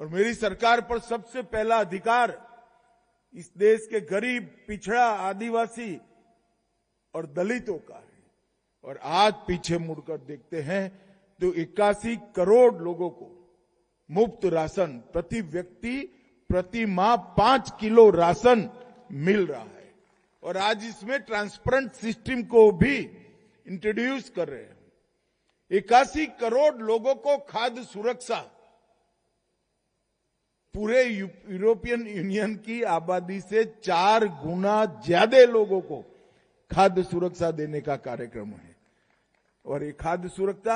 और मेरी सरकार पर सबसे पहला अधिकार इस देश के गरीब, पिछड़ा, आदिवासी और दलितों का है। और आज पीछे मुड़कर देखते हैं तो 81 करोड़ लोगों को मुफ्त राशन, प्रति व्यक्ति प्रति माह 5 किलो राशन मिल रहा है। और आज इसमें ट्रांसपेरेंट सिस्टम को भी इंट्रोड्यूस कर रहे हैं। 81 करोड़ लोगों को खाद्य सुरक्षा, पूरे यूरोपियन यूनियन की आबादी से 4 गुना ज्यादा लोगों को खाद्य सुरक्षा देने का कार्यक्रम है। और ये खाद्य सुरक्षा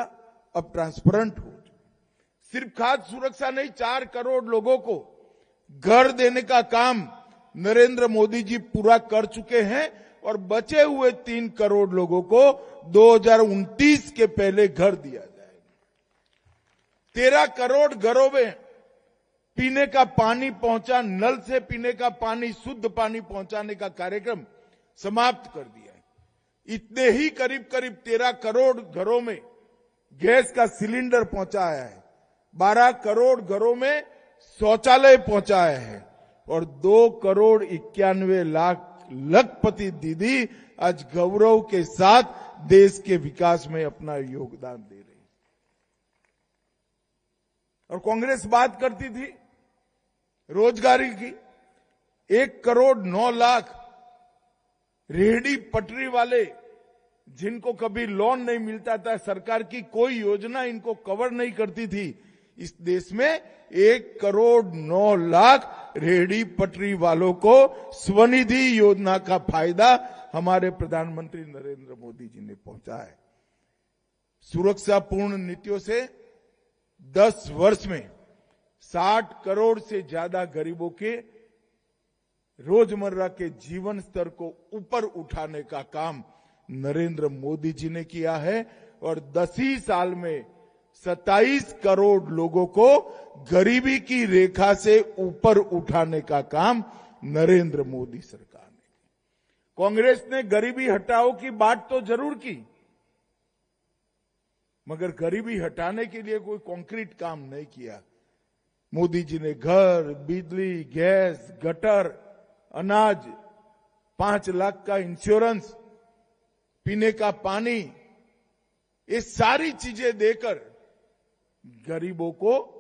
अब ट्रांसपेरेंट हो। सिर्फ खाद्य सुरक्षा नहीं, 4 करोड़ लोगों को घर देने का काम नरेंद्र मोदी जी पूरा कर चुके हैं। और बचे हुए 3 करोड़ लोगों को 2029 के पहले घर दिया जाएगा। 13 करोड़ घरों में पीने का पानी पहुंचा, नल से पीने का पानी, शुद्ध पानी पहुंचाने का कार्यक्रम समाप्त कर दिया है। इतने ही करीब करीब 13 करोड़ घरों में गैस का सिलेंडर पहुंचाया है। 12 करोड़ घरों में शौचालय पहुंचाया है। और 2 करोड़ 91 लाख लखपति दीदी आज गौरव के साथ देश के विकास में अपना योगदान दे रही। और कांग्रेस बात करती थी रोजगारी की। 1 करोड़ 9 लाख रेहड़ी पटरी वाले जिनको कभी लोन नहीं मिलता था, सरकार की कोई योजना इनको कवर नहीं करती थी, इस देश में 1 करोड़ 9 लाख रेहड़ी पटरी वालों को स्वनिधि योजना का फायदा हमारे प्रधानमंत्री नरेंद्र मोदी जी ने पहुंचाया है। सुरक्षापूर्ण नीतियों से 10 वर्ष में 60 करोड़ से ज्यादा गरीबों के रोजमर्रा के जीवन स्तर को ऊपर उठाने का काम नरेंद्र मोदी जी ने किया है। और 10 ही साल में 27 करोड़ लोगों को गरीबी की रेखा से ऊपर उठाने का काम नरेंद्र मोदी सरकार ने किया। कांग्रेस ने गरीबी हटाओ की बात तो जरूर की, मगर गरीबी हटाने के लिए कोई कॉन्क्रीट काम नहीं किया। मोदी जी ने घर, बिजली, गैस, गटर, अनाज, 5 लाख का इंश्योरेंस, पीने का पानी, ये सारी चीजें देकर गरीबों को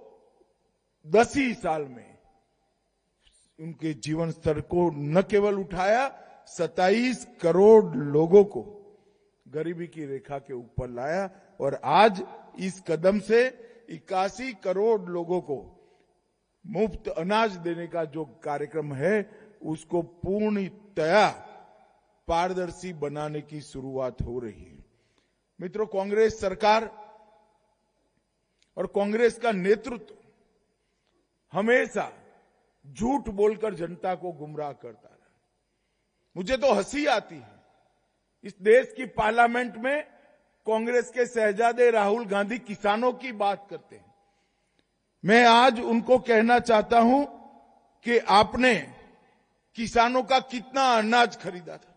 10 ही साल में उनके जीवन स्तर को न केवल उठाया, 27 करोड़ लोगों को गरीबी की रेखा के ऊपर लाया। और आज इस कदम से 81 करोड़ लोगों को मुफ्त अनाज देने का जो कार्यक्रम है उसको पूर्णतया पारदर्शी बनाने की शुरुआत हो रही है। मित्रों, कांग्रेस सरकार और कांग्रेस का नेतृत्व हमेशा झूठ बोलकर जनता को गुमराह करता रहा। मुझे तो हंसी आती है, इस देश की पार्लियामेंट में कांग्रेस के शहजादे राहुल गांधी किसानों की बात करते हैं। मैं आज उनको कहना चाहता हूं कि आपने किसानों का कितना अनाज खरीदा था?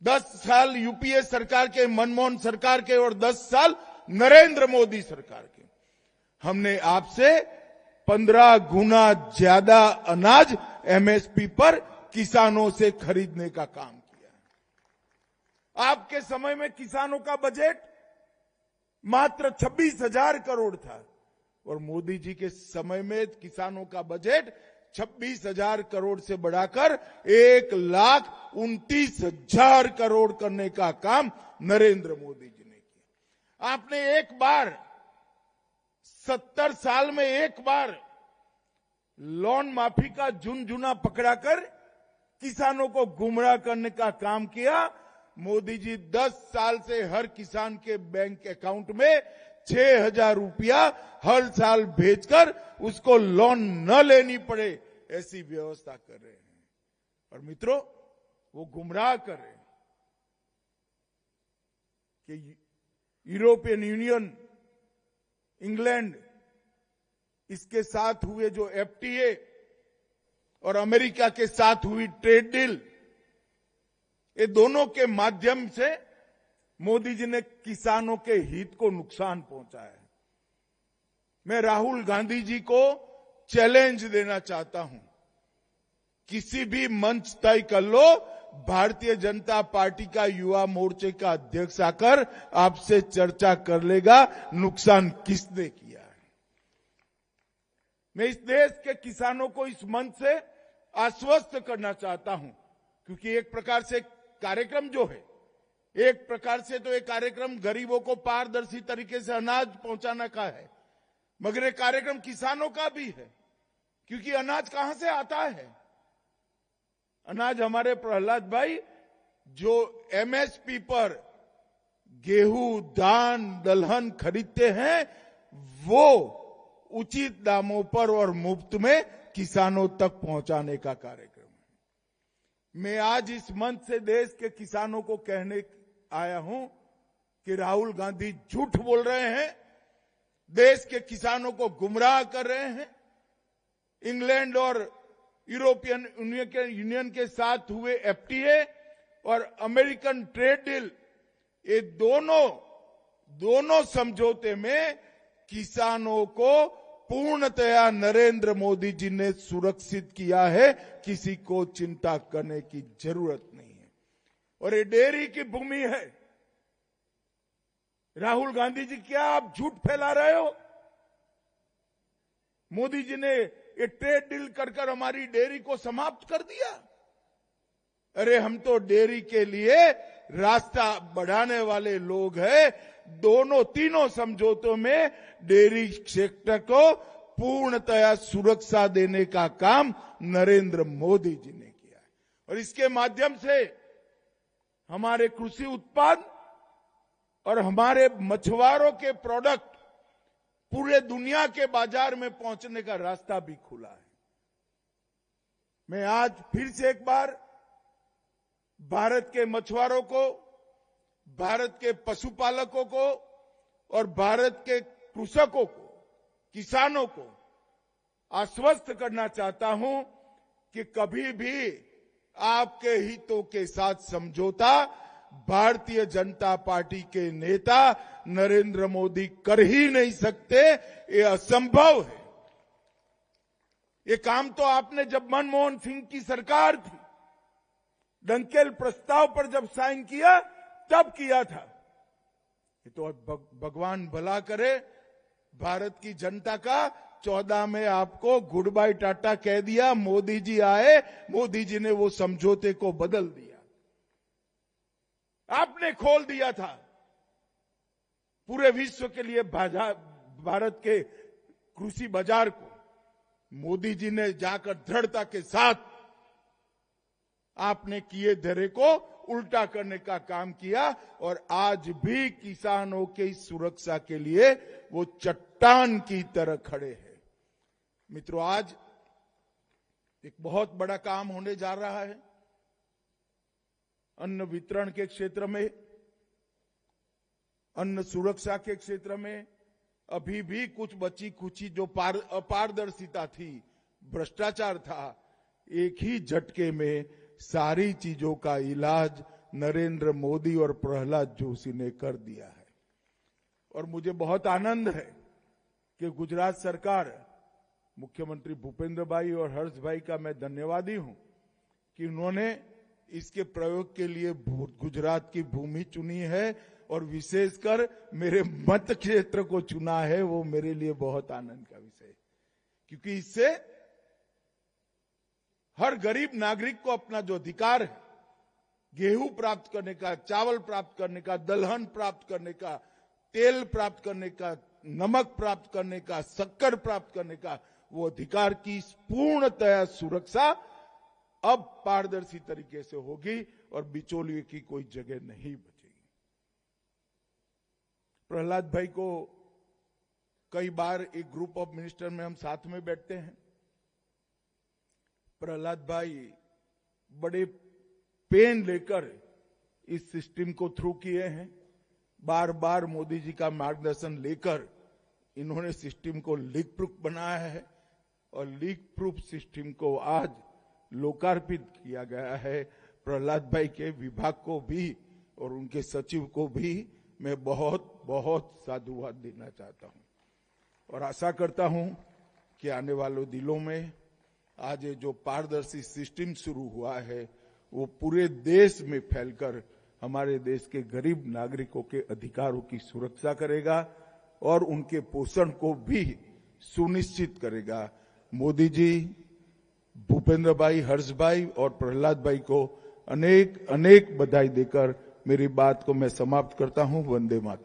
10 साल यूपीए सरकार के, मनमोहन सरकार के, और 10 साल नरेंद्र मोदी सरकार के। हमने आपसे 15 गुना ज्यादा अनाज एमएसपी पर किसानों से खरीदने का काम किया। आपके समय में किसानों का बजट मात्र 26,000 करोड़ था और मोदी जी के समय में किसानों का बजट 26,000 करोड़ से बढ़ाकर 1,29,000 करोड़ करने का काम नरेंद्र मोदी जी ने किया। आपने एक बार 70 साल में एक बार लोन माफी का झुनझुना पकड़ाकर किसानों को गुमराह करने का काम किया। मोदी जी 10 साल से हर किसान के बैंक अकाउंट में 6,000 रुपया हर साल भेजकर उसको लोन न लेनी पड़े ऐसी व्यवस्था कर रहे हैं। और मित्रों, वो गुमराह कर रहे हैं कि यूरोपियन यूनियन, इंग्लैंड, इसके साथ हुए जो एफटीए और अमेरिका के साथ हुई ट्रेड डील, ये दोनों के माध्यम से मोदी जी ने किसानों के हित को नुकसान पहुंचाया है। मैं राहुल गांधी जी को चैलेंज देना चाहता हूं, किसी भी मंच तय कर लो, भारतीय जनता पार्टी का युवा मोर्चे का अध्यक्ष आकर आपसे चर्चा कर लेगा नुकसान किसने किया है। मैं इस देश के किसानों को इस मंच से आश्वस्त करना चाहता हूं, क्योंकि एक प्रकार से कार्यक्रम जो है, एक प्रकार से तो एक कार्यक्रम गरीबों को पारदर्शी तरीके से अनाज पहुंचाने का है, मगर एक कार्यक्रम किसानों का भी है, क्योंकि अनाज कहां से आता है? अनाज हमारे प्रहलाद भाई जो एमएसपी पर गेहूं, धान, दलहन खरीदते हैं, वो उचित दामों पर और मुफ्त में किसानों तक पहुंचाने का कार्यक्रम है। मैं आज इस मंच से देश के किसानों को कहने आया हूं कि राहुल गांधी झूठ बोल रहे हैं, देश के किसानों को गुमराह कर रहे हैं। इंग्लैंड और यूरोपियन यूनियन के साथ हुए एफटीए और अमेरिकन ट्रेड डील, ये दोनों समझौते में किसानों को पूर्णतया नरेंद्र मोदी जी ने सुरक्षित किया है, किसी को चिंता करने की जरूरत नहीं है। और ये डेयरी की भूमि है। राहुल गांधी जी, क्या आप झूठ फैला रहे हो? मोदी जी ने ये ट्रेड डील कर हमारी डेयरी को समाप्त कर दिया। अरे हम तो डेयरी के लिए रास्ता बढ़ाने वाले लोग हैं। तीनों समझौतों में डेयरी सेक्टर को पूर्णतया सुरक्षा देने का काम नरेंद्र मोदी जी ने किया है, और इसके माध्यम से हमारे कृषि उत्पाद और हमारे मछुआरों के प्रोडक्ट पूरे दुनिया के बाजार में पहुंचने का रास्ता भी खुला है। मैं आज फिर से एक बार भारत के मछुआरों को, भारत के पशुपालकों को और भारत के कृषकों को, किसानों को आश्वस्त करना चाहता हूं कि कभी भी आपके हितों के साथ समझौता भारतीय जनता पार्टी के नेता नरेंद्र मोदी कर ही नहीं सकते। ये असंभव है। ये काम तो आपने जब मनमोहन सिंह की सरकार थी, डंकेल प्रस्ताव पर जब साइन किया तब किया था। ये तो भगवान भला करे, भारत की जनता का 14 में आपको गुड बाय टाटा कह दिया। मोदी जी आए, मोदी जी ने वो समझौते को बदल दिया। आपने खोल दिया था पूरे विश्व के लिए भारत के कृषि बाजार को। मोदी जी ने जाकर दृढ़ता के साथ आपने किए धरे को उल्टा करने का काम किया, और आज भी किसानों की सुरक्षा के लिए वो चट्टान की तरह खड़े हैं। मित्रों, आज एक बहुत बड़ा काम होने जा रहा है अन्न वितरण के क्षेत्र में, अन्न सुरक्षा के क्षेत्र में। अभी भी कुछ बची कुची जो अपारदर्शिता थी, भ्रष्टाचार था, एक ही झटके में सारी चीजों का इलाज नरेंद्र मोदी और प्रहलाद जोशी ने कर दिया है। और मुझे बहुत आनंद है कि गुजरात सरकार, मुख्यमंत्री भूपेंद्र भाई और हर्ष भाई का मैं धन्यवादी हूं कि उन्होंने इसके प्रयोग के लिए गुजरात की भूमि चुनी है और विशेषकर मेरे मत क्षेत्र को चुना है। वो मेरे लिए बहुत आनंद का विषय है, क्योंकि इससे हर गरीब नागरिक को अपना जो अधिकार है, गेहूं प्राप्त करने का, चावल प्राप्त करने का, दलहन प्राप्त करने का, तेल प्राप्त करने का, नमक प्राप्त करने का, शक्कर प्राप्त करने का, वो अधिकार की पूर्णतया सुरक्षा अब पारदर्शी तरीके से होगी और बिचौलिए की कोई जगह नहीं बचेगी। प्रहलाद भाई को कई बार एक ग्रुप ऑफ मिनिस्टर में हम साथ में बैठते हैं। प्रहलाद भाई बड़े पेन लेकर इस सिस्टम को थ्रू किए हैं। बार बार मोदी जी का मार्गदर्शन लेकर इन्होंने सिस्टम को लीक प्रूफ बनाया है, और लीक प्रूफ सिस्टम को आज लोकार्पित किया गया है। प्रहलाद भाई के विभाग को भी और उनके सचिव को भी मैं बहुत बहुत साधुवाद देना चाहता हूं। और आशा करता हूं कि आने वाले दिनों में आज ये जो पारदर्शी सिस्टम शुरू हुआ है वो पूरे देश में फैलकर हमारे देश के गरीब नागरिकों के अधिकारों की सुरक्षा करेगा और उनके पोषण को भी सुनिश्चित करेगा। मोदी जी, भूपेंद्र भाई, हर्ष भाई और प्रहलाद भाई को अनेक अनेक बधाई देकर मेरी बात को मैं समाप्त करता हूं। वंदे मातरम।